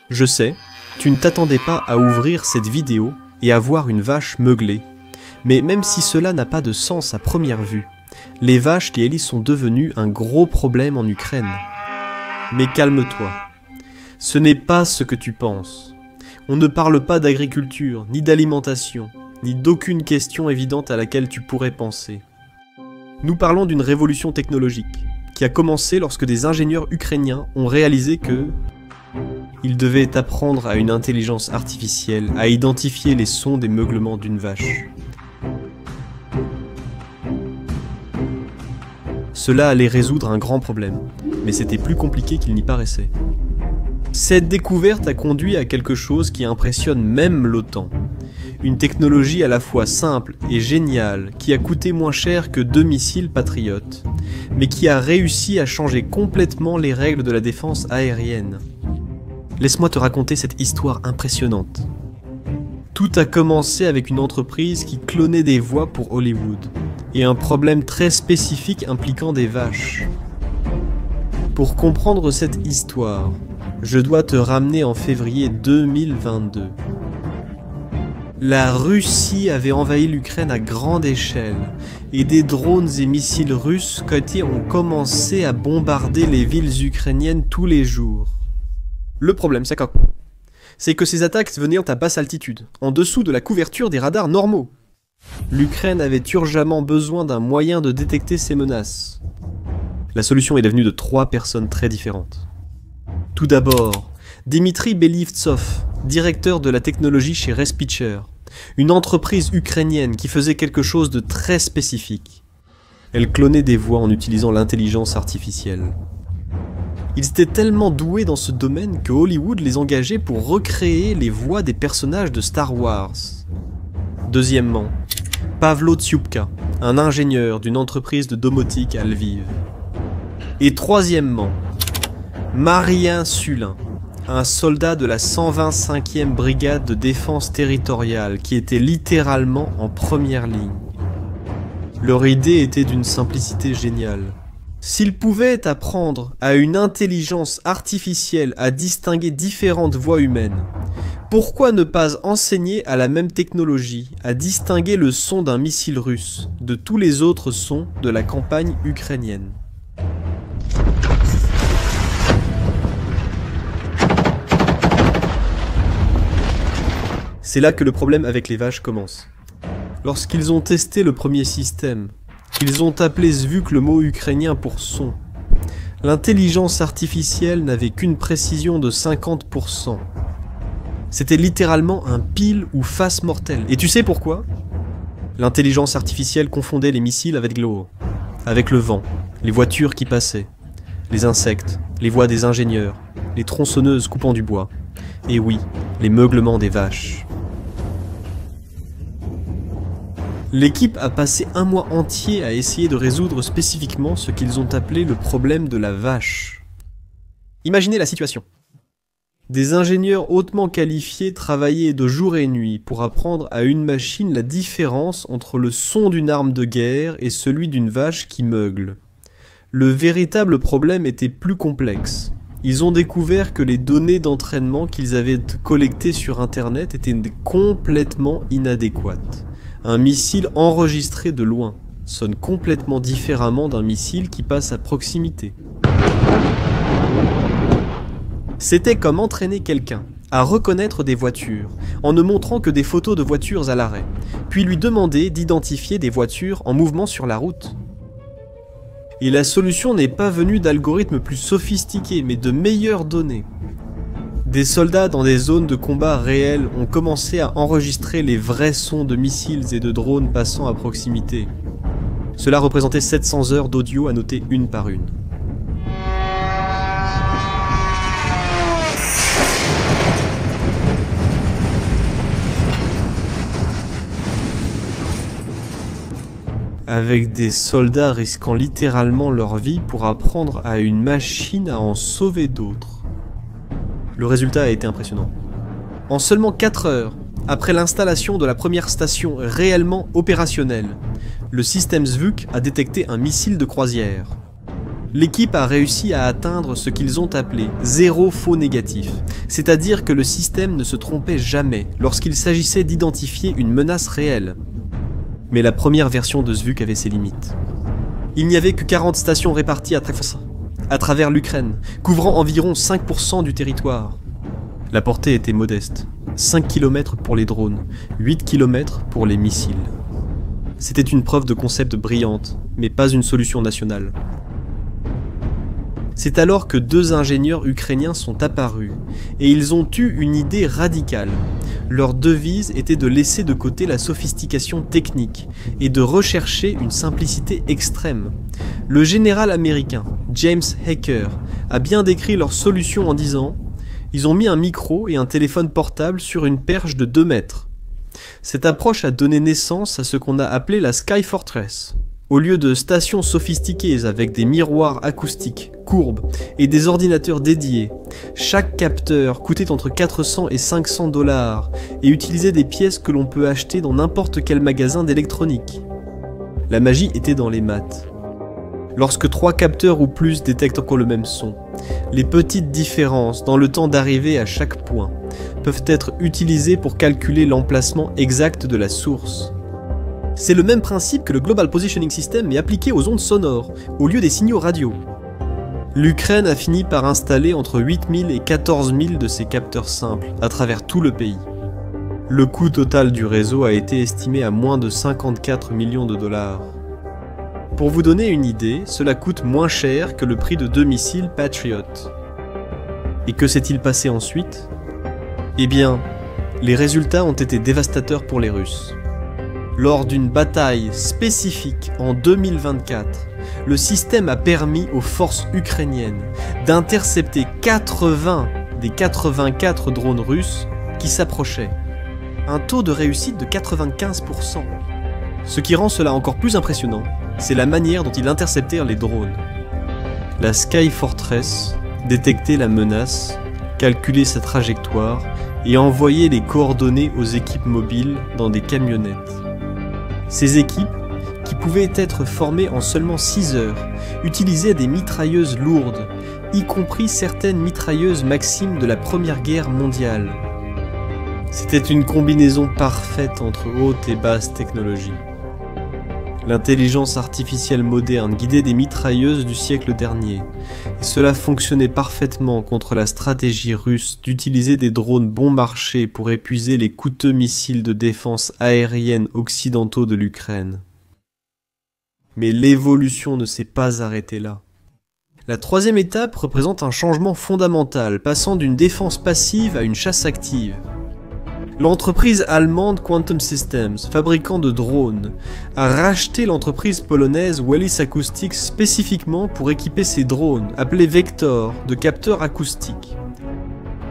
Je sais, tu ne t'attendais pas à ouvrir cette vidéo et à voir une vache meugler. Mais même si cela n'a pas de sens à première vue, les vaches Lieli sont devenues un gros problème en Ukraine. Mais calme-toi, ce n'est pas ce que tu penses. On ne parle pas d'agriculture, ni d'alimentation, ni d'aucune question évidente à laquelle tu pourrais penser. Nous parlons d'une révolution technologique, qui a commencé lorsque des ingénieurs ukrainiens ont réalisé que ils devaient apprendre à une intelligence artificielle à identifier les sons des meuglements d'une vache. Cela allait résoudre un grand problème, mais c'était plus compliqué qu'il n'y paraissait. Cette découverte a conduit à quelque chose qui impressionne même l'OTAN. Une technologie à la fois simple et géniale qui a coûté moins cher que 2 missiles Patriot, mais qui a réussi à changer complètement les règles de la défense aérienne. Laisse-moi te raconter cette histoire impressionnante. Tout a commencé avec une entreprise qui clonait des voix pour Hollywood, et un problème très spécifique impliquant des vaches. Pour comprendre cette histoire, je dois te ramener en février 2022. La Russie avait envahi l'Ukraine à grande échelle, et des drones et missiles russes ont commencé à bombarder les villes ukrainiennes tous les jours. Le problème, c'est quoi? C'est que ces attaques venaient à basse altitude, en dessous de la couverture des radars normaux. L'Ukraine avait urgemment besoin d'un moyen de détecter ces menaces. La solution est devenue de 3 personnes très différentes. Tout d'abord, Dmitri Belivtsov, directeur de la technologie chez Respitcher, une entreprise ukrainienne qui faisait quelque chose de très spécifique. Elle clonait des voix en utilisant l'intelligence artificielle. Ils étaient tellement doués dans ce domaine que Hollywood les engageait pour recréer les voix des personnages de Star Wars. Deuxièmement, Pavlo Tsiupka, un ingénieur d'une entreprise de domotique à Lviv. Et troisièmement, Marien Sulin, un soldat de la 125e brigade de défense territoriale qui était littéralement en première ligne. Leur idée était d'une simplicité géniale. S'ils pouvaient apprendre à une intelligence artificielle à distinguer différentes voix humaines, pourquoi ne pas enseigner à la même technologie à distinguer le son d'un missile russe de tous les autres sons de la campagne ukrainienne ? C'est là que le problème avec les vaches commence. Lorsqu'ils ont testé le premier système, ils ont appelé Zvuk le mot ukrainien pour son. L'intelligence artificielle n'avait qu'une précision de 50%. C'était littéralement un pile ou face mortel. Et tu sais pourquoi ? L'intelligence artificielle confondait les missiles avec l'eau, avec le vent, les voitures qui passaient, les insectes, les voix des ingénieurs, les tronçonneuses coupant du bois, et oui, les meuglements des vaches. L'équipe a passé un mois entier à essayer de résoudre spécifiquement ce qu'ils ont appelé le problème de la vache. Imaginez la situation. Des ingénieurs hautement qualifiés travaillaient de jour et nuit pour apprendre à une machine la différence entre le son d'une arme de guerre et celui d'une vache qui meugle. Le véritable problème était plus complexe. Ils ont découvert que les données d'entraînement qu'ils avaient collectées sur Internet étaient complètement inadéquates. Un missile enregistré de loin sonne complètement différemment d'un missile qui passe à proximité. C'était comme entraîner quelqu'un à reconnaître des voitures en ne montrant que des photos de voitures à l'arrêt, puis lui demander d'identifier des voitures en mouvement sur la route. Et la solution n'est pas venue d'algorithmes plus sophistiqués, mais de meilleures données. Des soldats dans des zones de combat réelles ont commencé à enregistrer les vrais sons de missiles et de drones passant à proximité. Cela représentait 700 heures d'audio à noter une par une. Avec des soldats risquant littéralement leur vie pour apprendre à une machine à en sauver d'autres. Le résultat a été impressionnant. En seulement 4 heures, après l'installation de la première station réellement opérationnelle, le système Zvuk a détecté un missile de croisière. L'équipe a réussi à atteindre ce qu'ils ont appelé zéro faux négatif, c'est-à-dire que le système ne se trompait jamais lorsqu'il s'agissait d'identifier une menace réelle. Mais la première version de Zvuk avait ses limites. Il n'y avait que 40 stations réparties à travers l'Ukraine, couvrant environ 5% du territoire. La portée était modeste, 5 km pour les drones, 8 km pour les missiles. C'était une preuve de concept brillante, mais pas une solution nationale. C'est alors que deux ingénieurs ukrainiens sont apparus, et ils ont eu une idée radicale. Leur devise était de laisser de côté la sophistication technique, et de rechercher une simplicité extrême. Le général américain, James Hacker, a bien décrit leur solution en disant « Ils ont mis un micro et un téléphone portable sur une perche de 2 mètres. » Cette approche a donné naissance à ce qu'on a appelé la Sky Fortress. Au lieu de stations sophistiquées avec des miroirs acoustiques, courbes et des ordinateurs dédiés, chaque capteur coûtait entre 400 et 500 $ et utilisait des pièces que l'on peut acheter dans n'importe quel magasin d'électronique. La magie était dans les maths. Lorsque 3 capteurs ou plus détectent encore le même son, les petites différences dans le temps d'arrivée à chaque point peuvent être utilisées pour calculer l'emplacement exact de la source. C'est le même principe que le Global Positioning System mais appliqué aux ondes sonores, au lieu des signaux radio. L'Ukraine a fini par installer entre 8000 et 14 000 de ces capteurs simples à travers tout le pays. Le coût total du réseau a été estimé à moins de 54 millions de $. Pour vous donner une idée, cela coûte moins cher que le prix de 2 missiles Patriot. Et que s'est-il passé ensuite? Eh bien, les résultats ont été dévastateurs pour les Russes. Lors d'une bataille spécifique en 2024, le système a permis aux forces ukrainiennes d'intercepter 80 des 84 drones russes qui s'approchaient. Un taux de réussite de 95%. Ce qui rend cela encore plus impressionnant, c'est la manière dont ils interceptèrent les drones. La Sky Fortress détectait la menace, calculait sa trajectoire et envoyait les coordonnées aux équipes mobiles dans des camionnettes. Ces équipes, qui pouvaient être formées en seulement 6 heures, utilisaient des mitrailleuses lourdes, y compris certaines mitrailleuses Maxim de la Première Guerre mondiale. C'était une combinaison parfaite entre haute et basse technologie. L'intelligence artificielle moderne guidait des mitrailleuses du siècle dernier, et cela fonctionnait parfaitement contre la stratégie russe d'utiliser des drones bon marché pour épuiser les coûteux missiles de défense aérienne occidentaux de l'Ukraine. Mais l'évolution ne s'est pas arrêtée là. La troisième étape représente un changement fondamental, passant d'une défense passive à une chasse active. L'entreprise allemande Quantum Systems, fabricant de drones, a racheté l'entreprise polonaise Wellis Acoustics spécifiquement pour équiper ses drones, appelés Vector, de capteurs acoustiques.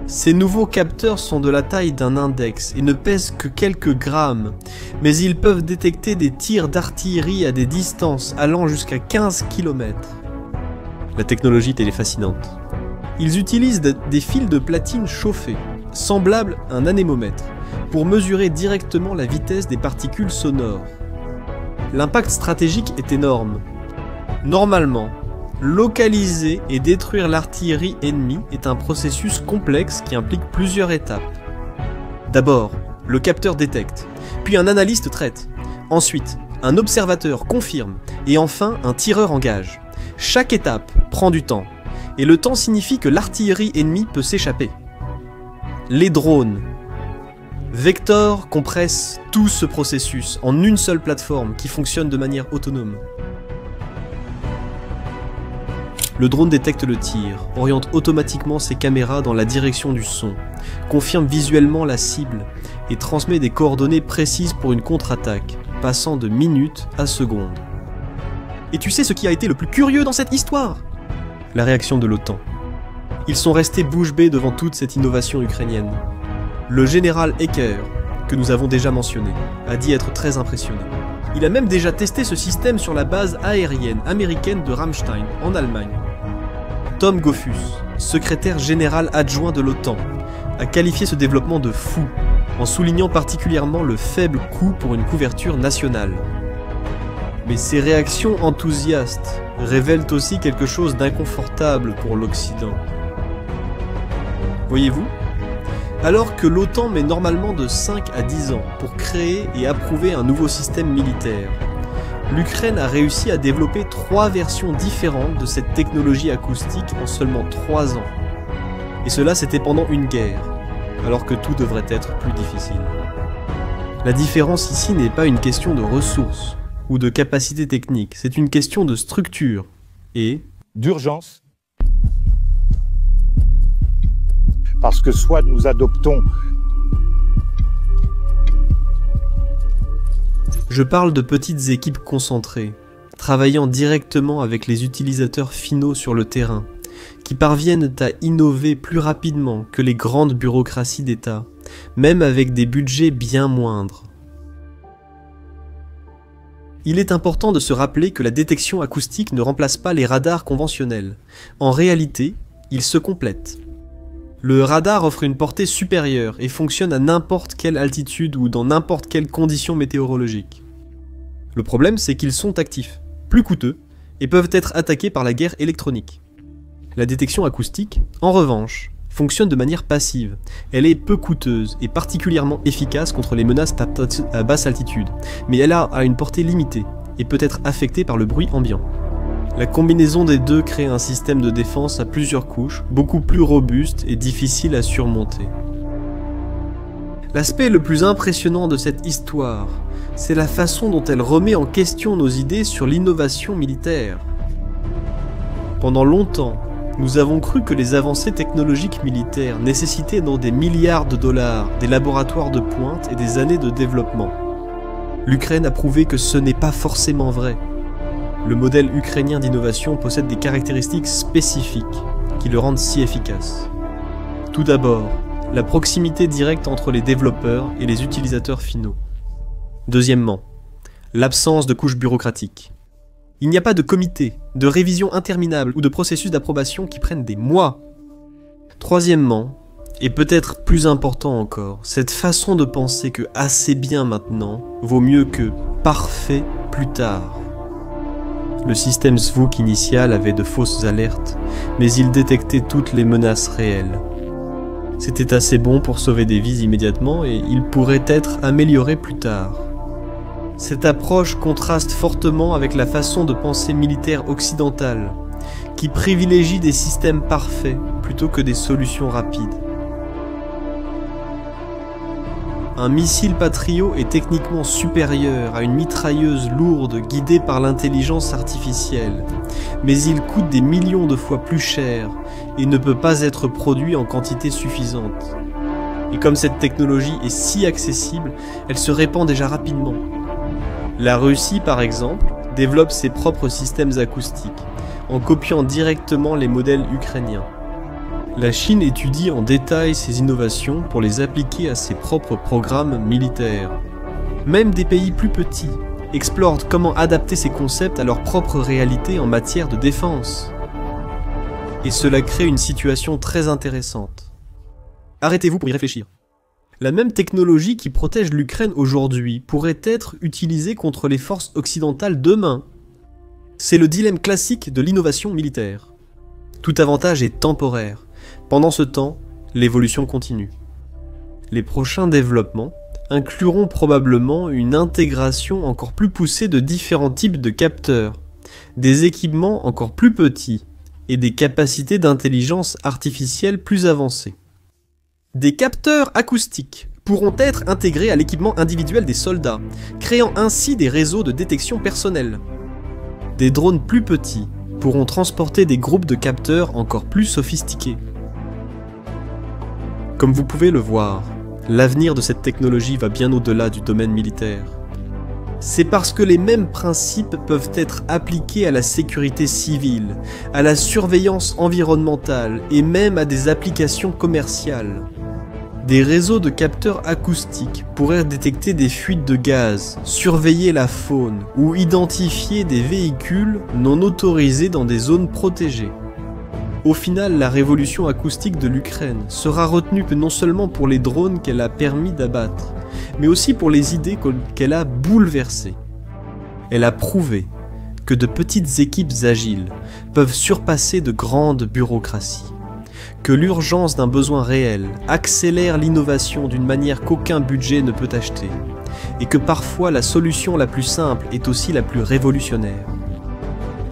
Ces nouveaux capteurs sont de la taille d'un index et ne pèsent que quelques grammes, mais ils peuvent détecter des tirs d'artillerie à des distances allant jusqu'à 15 km. La technologie est fascinante. Ils utilisent des fils de platine chauffés, semblables à un anémomètre, pour mesurer directement la vitesse des particules sonores. L'impact stratégique est énorme. Normalement, localiser et détruire l'artillerie ennemie est un processus complexe qui implique plusieurs étapes. D'abord, le capteur détecte, puis un analyste traite. Ensuite, un observateur confirme, et enfin un tireur engage. Chaque étape prend du temps, et le temps signifie que l'artillerie ennemie peut s'échapper. Les drones. Vector compresse tout ce processus en une seule plateforme qui fonctionne de manière autonome. Le drone détecte le tir, oriente automatiquement ses caméras dans la direction du son, confirme visuellement la cible et transmet des coordonnées précises pour une contre-attaque, passant de minutes à secondes. Et tu sais ce qui a été le plus curieux dans cette histoire? La réaction de l'OTAN. Ils sont restés bouche bée devant toute cette innovation ukrainienne. Le général Hacker, que nous avons déjà mentionné, a dit être très impressionné. Il a même déjà testé ce système sur la base aérienne américaine de Ramstein, en Allemagne. Tom Goffus, secrétaire général adjoint de l'OTAN, a qualifié ce développement de fou, en soulignant particulièrement le faible coût pour une couverture nationale. Mais ces réactions enthousiastes révèlent aussi quelque chose d'inconfortable pour l'Occident. Voyez-vous ? Alors que l'OTAN met normalement de 5 à 10 ans pour créer et approuver un nouveau système militaire, l'Ukraine a réussi à développer 3 versions différentes de cette technologie acoustique en seulement 3 ans. Et cela c'était pendant une guerre, alors que tout devrait être plus difficile. La différence ici n'est pas une question de ressources ou de capacité technique, c'est une question de structure et d'urgence. Parce que soit nous adoptons... Je parle de petites équipes concentrées, travaillant directement avec les utilisateurs finaux sur le terrain, qui parviennent à innover plus rapidement que les grandes bureaucraties d'État, même avec des budgets bien moindres. Il est important de se rappeler que la détection acoustique ne remplace pas les radars conventionnels. En réalité, ils se complètent. Le radar offre une portée supérieure et fonctionne à n'importe quelle altitude ou dans n'importe quelle condition météorologique. Le problème, c'est qu'ils sont actifs, plus coûteux, et peuvent être attaqués par la guerre électronique. La détection acoustique, en revanche, fonctionne de manière passive. Elle est peu coûteuse et particulièrement efficace contre les menaces à basse altitude, mais elle a une portée limitée et peut être affectée par le bruit ambiant. La combinaison des deux crée un système de défense à plusieurs couches, beaucoup plus robuste et difficile à surmonter. L'aspect le plus impressionnant de cette histoire, c'est la façon dont elle remet en question nos idées sur l'innovation militaire. Pendant longtemps, nous avons cru que les avancées technologiques militaires nécessitaient dans des milliards de dollars, des laboratoires de pointe et des années de développement. L'Ukraine a prouvé que ce n'est pas forcément vrai. Le modèle ukrainien d'innovation possède des caractéristiques spécifiques qui le rendent si efficace. Tout d'abord, la proximité directe entre les développeurs et les utilisateurs finaux. Deuxièmement, l'absence de couches bureaucratiques. Il n'y a pas de comité, de révision interminable ou de processus d'approbation qui prennent des mois. Troisièmement, et peut-être plus important encore, cette façon de penser que assez bien maintenant vaut mieux que parfait plus tard. Le système SVOOK initial avait de fausses alertes, mais il détectait toutes les menaces réelles. C'était assez bon pour sauver des vies immédiatement et il pourrait être amélioré plus tard. Cette approche contraste fortement avec la façon de penser militaire occidentale, qui privilégie des systèmes parfaits plutôt que des solutions rapides. Un missile Patriot est techniquement supérieur à une mitrailleuse lourde guidée par l'intelligence artificielle, mais il coûte des millions de fois plus cher et ne peut pas être produit en quantité suffisante. Et comme cette technologie est si accessible, elle se répand déjà rapidement. La Russie, par exemple, développe ses propres systèmes acoustiques, en copiant directement les modèles ukrainiens. La Chine étudie en détail ces innovations pour les appliquer à ses propres programmes militaires. Même des pays plus petits explorent comment adapter ces concepts à leur propre réalité en matière de défense. Et cela crée une situation très intéressante. Arrêtez-vous pour y réfléchir. La même technologie qui protège l'Ukraine aujourd'hui pourrait être utilisée contre les forces occidentales demain. C'est le dilemme classique de l'innovation militaire. Tout avantage est temporaire. Pendant ce temps, l'évolution continue. Les prochains développements incluront probablement une intégration encore plus poussée de différents types de capteurs, des équipements encore plus petits et des capacités d'intelligence artificielle plus avancées. Des capteurs acoustiques pourront être intégrés à l'équipement individuel des soldats, créant ainsi des réseaux de détection personnelle. Des drones plus petits pourront transporter des groupes de capteurs encore plus sophistiqués. Comme vous pouvez le voir, l'avenir de cette technologie va bien au-delà du domaine militaire. C'est parce que les mêmes principes peuvent être appliqués à la sécurité civile, à la surveillance environnementale et même à des applications commerciales. Des réseaux de capteurs acoustiques pourraient détecter des fuites de gaz, surveiller la faune ou identifier des véhicules non autorisés dans des zones protégées. Au final, la révolution acoustique de l'Ukraine sera retenue non seulement pour les drones qu'elle a permis d'abattre, mais aussi pour les idées qu'elle a bouleversées. Elle a prouvé que de petites équipes agiles peuvent surpasser de grandes bureaucraties, que l'urgence d'un besoin réel accélère l'innovation d'une manière qu'aucun budget ne peut acheter, et que parfois la solution la plus simple est aussi la plus révolutionnaire.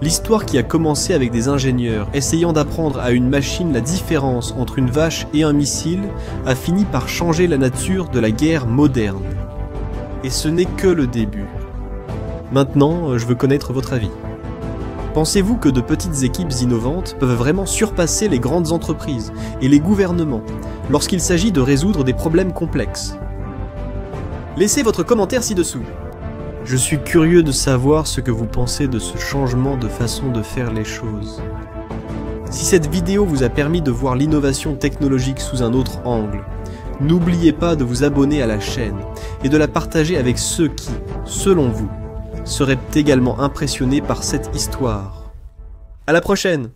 L'histoire qui a commencé avec des ingénieurs essayant d'apprendre à une machine la différence entre une vache et un missile a fini par changer la nature de la guerre moderne. Et ce n'est que le début. Maintenant, je veux connaître votre avis. Pensez-vous que de petites équipes innovantes peuvent vraiment surpasser les grandes entreprises et les gouvernements lorsqu'il s'agit de résoudre des problèmes complexes? Laissez votre commentaire ci-dessous. Je suis curieux de savoir ce que vous pensez de ce changement de façon de faire les choses. Si cette vidéo vous a permis de voir l'innovation technologique sous un autre angle, n'oubliez pas de vous abonner à la chaîne et de la partager avec ceux qui, selon vous, seraient également impressionnés par cette histoire. À la prochaine!